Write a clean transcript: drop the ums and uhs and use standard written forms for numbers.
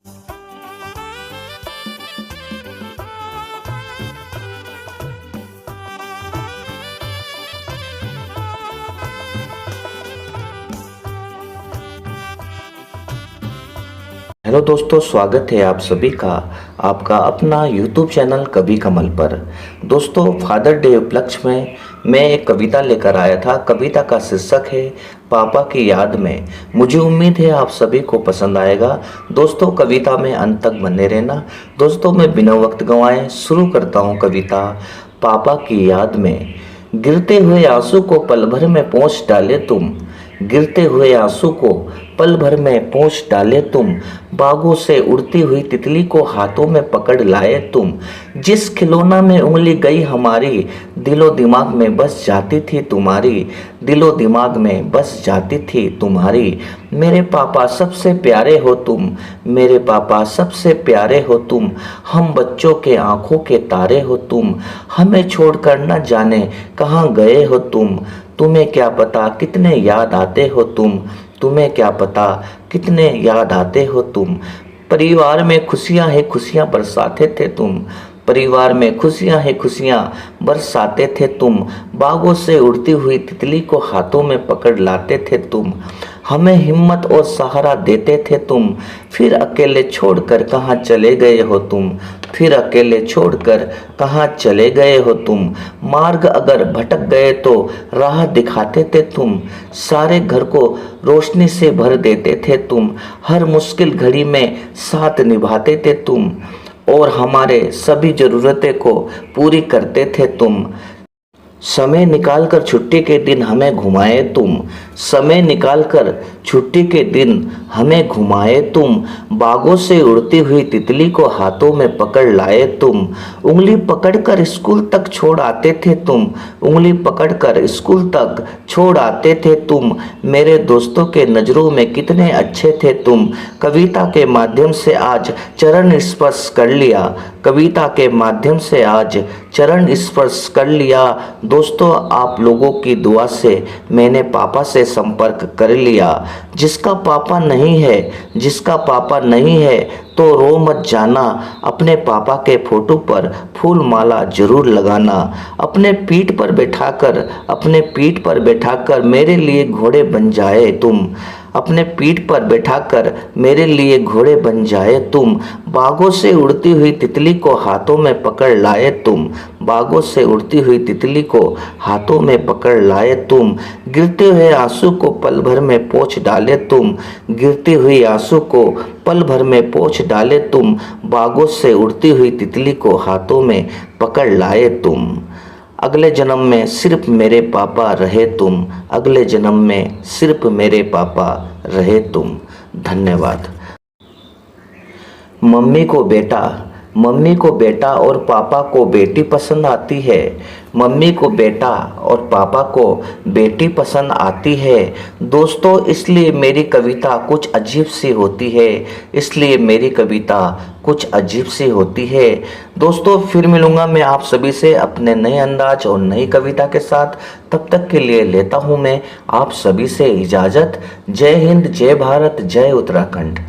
Hello दोस्तों, स्वागत है आप सभी का आपका अपना YouTube चैनल कवि कमल पर। दोस्तों, फादर डे उपलक्ष्य में मैं एक कविता लेकर आया था। कविता का शीर्षक है पापा की याद में। मुझे उम्मीद है आप सभी को पसंद आएगा। दोस्तों, कविता में अंत तक बने रहना। दोस्तों, मैं बिना वक्त गंवाए शुरू करता हूँ कविता पापा की याद में। गिरते हुए आंसू को पल भर में पोंछ डाले तुम, गिरते हुए आंसू को पल भर में पोंछ डाले तुम, बागों से उड़ती हुई तितली को हाथों में पकड़ लाए तुम। जिस खिलौना में उंगली गई हमारी, दिलो दिमाग में बस जाती थी तुम्हारी, दिलो दिमाग में बस जाती थी तुम्हारी। मेरे पापा सबसे प्यारे हो तुम, मेरे पापा सबसे प्यारे हो तुम, हम बच्चों के आंखों के तारे हो तुम, हमें छोड़कर न जाने कहाँ गए हो तुम। तुम्हें क्या पता कितने याद आते हो तुम, तुम्हें क्या पता कितने याद आते हो तुम। परिवार में खुशियां है खुशियां बरसाते थे तुम, परिवार में खुशियां है खुशियां बरसाते थे तुम, बागों से उड़ती हुई तितली को हाथों में पकड़ लाते थे तुम, हमें हिम्मत और सहारा देते थे तुम। फिर अकेले छोड़कर कहाँ चले गए हो तुम, फिर अकेले छोड़कर कहाँ चले गए हो तुम। मार्ग अगर भटक गए तो राह दिखाते थे तुम, सारे घर को रोशनी से भर देते थे तुम, हर मुश्किल घड़ी में साथ निभाते थे तुम, और हमारे सभी ज़रूरतें को पूरी करते थे तुम। समय निकालकर छुट्टी के दिन हमें घुमाए तुम, समय निकालकर छुट्टी के दिन हमें घुमाए तुम, बागों से उड़ती हुई तितली को हाथों में पकड़ लाए तुम। उंगली पकड़कर स्कूल तक छोड़ आते थे तुम, उंगली पकड़कर स्कूल तक छोड़ आते थे तुम। मेरे दोस्तों के नज़रों में कितने अच्छे थे तुम, कविता के माध्यम से आज चरण स्पर्श कर लिया, कविता के माध्यम से आज चरण स्पर्श कर लिया। दोस्तों, आप लोगों की दुआ से मैंने पापा से संपर्क कर लिया। जिसका पापा नहीं है, जिसका पापा नहीं है तो रो मत जाना, अपने पापा के फोटो पर फूल माला जरूर लगाना। अपने पीठ पर बैठाकर, अपने पीठ पर बैठाकर मेरे लिए घोड़े बन जाए तुम, अपने पीठ पर बैठाकर मेरे लिए घोड़े बन जाए तुम। बागों से उड़ती हुई तितली को हाथों में पकड़ लाए तुम, बागों से उड़ती हुई तितली को हाथों में पकड़ लाए तुम। गिरते हुए आंसू को पल भर में पोंछ डाले तुम, गिरती हुई आंसू को पल भर में पोंछ डाले तुम, बागों से उड़ती हुई तितली को हाथों में पकड़ लाए तुम। अगले जन्म में सिर्फ मेरे पापा रहे तुम, अगले जन्म में सिर्फ मेरे पापा रहे तुम। धन्यवाद। मम्मी को बेटा, मम्मी को बेटा और पापा को बेटी पसंद आती है, मम्मी को बेटा और पापा को बेटी पसंद आती है। दोस्तों, इसलिए मेरी कविता कुछ अजीब सी होती है, इसलिए मेरी कविता कुछ अजीब सी होती है। दोस्तों, फिर मिलूंगा मैं आप सभी से अपने नए अंदाज और नई कविता के साथ। तब तक के लिए लेता हूँ मैं आप सभी से इजाज़त। जय हिंद, जय भारत, जय उत्तराखंड।